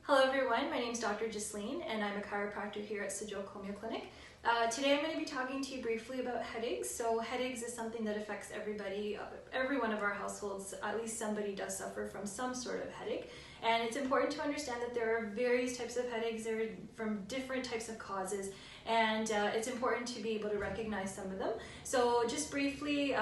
Hello everyone, my name is Dr. Jasleen and I'm a chiropractor here at Cervicogenic Clinic. Today I'm going to be talking to you briefly about headaches. So headaches is something that affects everybody, every one of our households. At least somebody does suffer from some sort of headache. And it's important to understand that there are various types of headaches. They're from different types of causes, and it's important to be able to recognize some of them. So just briefly,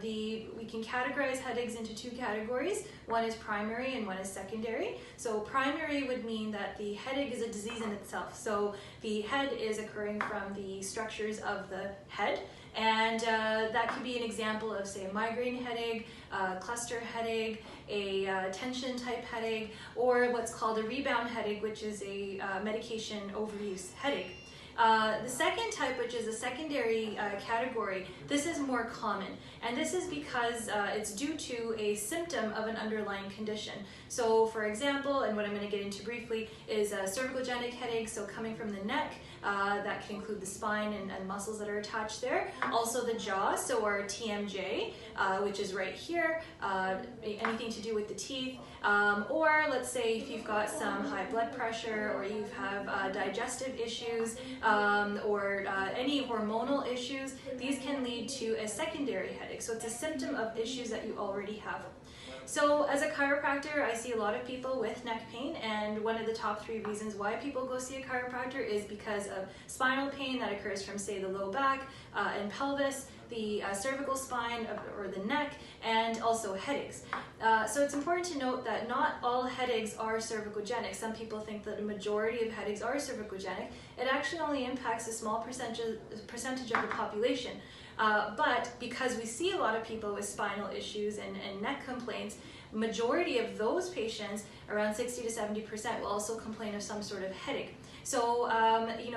we can categorize headaches into two categories. One is primary and one is secondary. So primary would mean that the headache is a disease in itself. So the head is occurring from the structures of the head, and that could be an example of, say, a migraine headache, a cluster headache, a tension type headache, or what's called a rebound headache, which is a medication overuse headache. The second type, which is a secondary category, this is more common, and this is because it's due to a symptom of an underlying condition. So for example, and what I'm going to get into briefly, is a cervicogenic headache, so coming from the neck. That can include the spine and muscles that are attached there. Also the jaw, so our TMJ, which is right here, anything to do with the teeth. Or let's say if you've got some high blood pressure, or you have digestive issues, or any hormonal issues, these can lead to a secondary headache. So it's a symptom of issues that you already have. So as a chiropractor, I see a lot of people with neck pain, and one of the top 3 reasons why people go see a chiropractor is because of spinal pain that occurs from, say, the low back and pelvis, the cervical spine or the neck, and also headaches. So it's important to note that not all headaches are cervicogenic. Some people think that a majority of headaches are cervicogenic. It actually only impacts a small percentage of the population. But because we see a lot of people with spinal issues and neck complaints, majority of those patients, around 60 to 70%, will also complain of some sort of headache. So,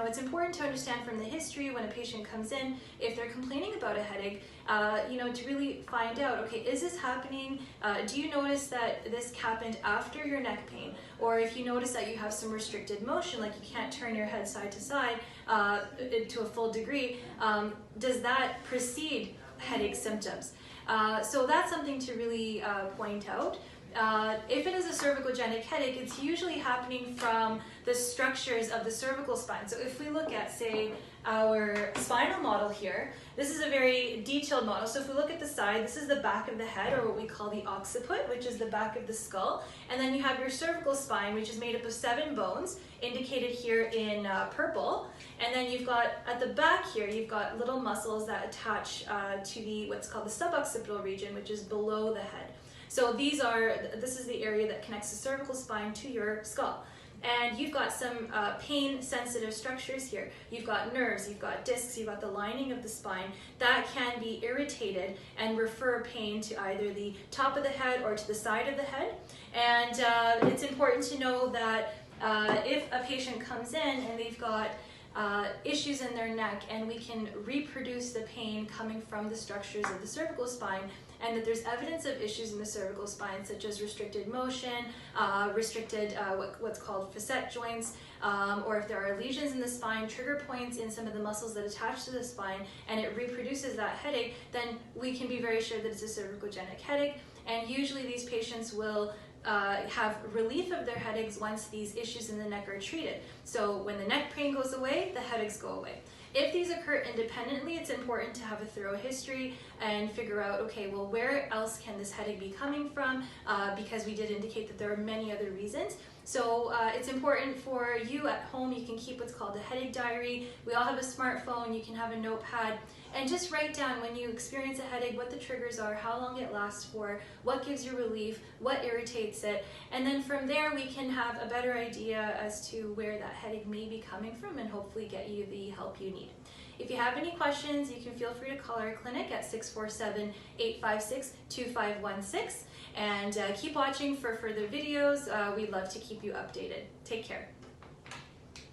it's important to understand from the history when a patient comes in, if they're complaining about a headache, to really find out, okay, is this happening? Do you notice that this happened after your neck pain? Or if you notice that you have some restricted motion, like you can't turn your head side to side to a full degree, does that precede headache symptoms? So that's something to really point out. If it is a cervicogenic headache, it's usually happening from the structures of the cervical spine. So if we look at, say, our spinal model here, this is a very detailed model. So if we look at the side, this is the back of the head, or what we call the occiput, which is the back of the skull. And then you have your cervical spine, which is made up of 7 bones, indicated here in purple. And then you've got, at the back here, you've got little muscles that attach to the what's called the suboccipital region, which is below the head. So this is the area that connects the cervical spine to your skull. And you've got some pain-sensitive structures here. You've got nerves, you've got discs, you've got the lining of the spine that can be irritated and refer pain to either the top of the head or to the side of the head. And it's important to know that if a patient comes in and they've got issues in their neck, and we can reproduce the pain coming from the structures of the cervical spine, and that there's evidence of issues in the cervical spine, such as restricted motion, restricted what's called facet joints, or if there are lesions in the spine, trigger points in some of the muscles that attach to the spine, and it reproduces that headache, then we can be very sure that it's a cervicogenic headache. And usually these patients will have relief of their headaches once these issues in the neck are treated. So when the neck pain goes away, the headaches go away. If these occur independently, it's important to have a thorough history and figure out, okay, well, where else can this headache be coming from? Because we did indicate that there are many other reasons. So it's important for you at home, you can keep what's called a headache diary. We all have a smartphone, you can have a notepad, and just write down when you experience a headache, what the triggers are, how long it lasts for, what gives you relief, what irritates it, and then from there we can have a better idea as to where that headache may be coming from and hopefully get you the help you need. If you have any questions, you can feel free to call our clinic at 647-856-2516, and keep watching for further videos. We'd love to keep you updated. Take care.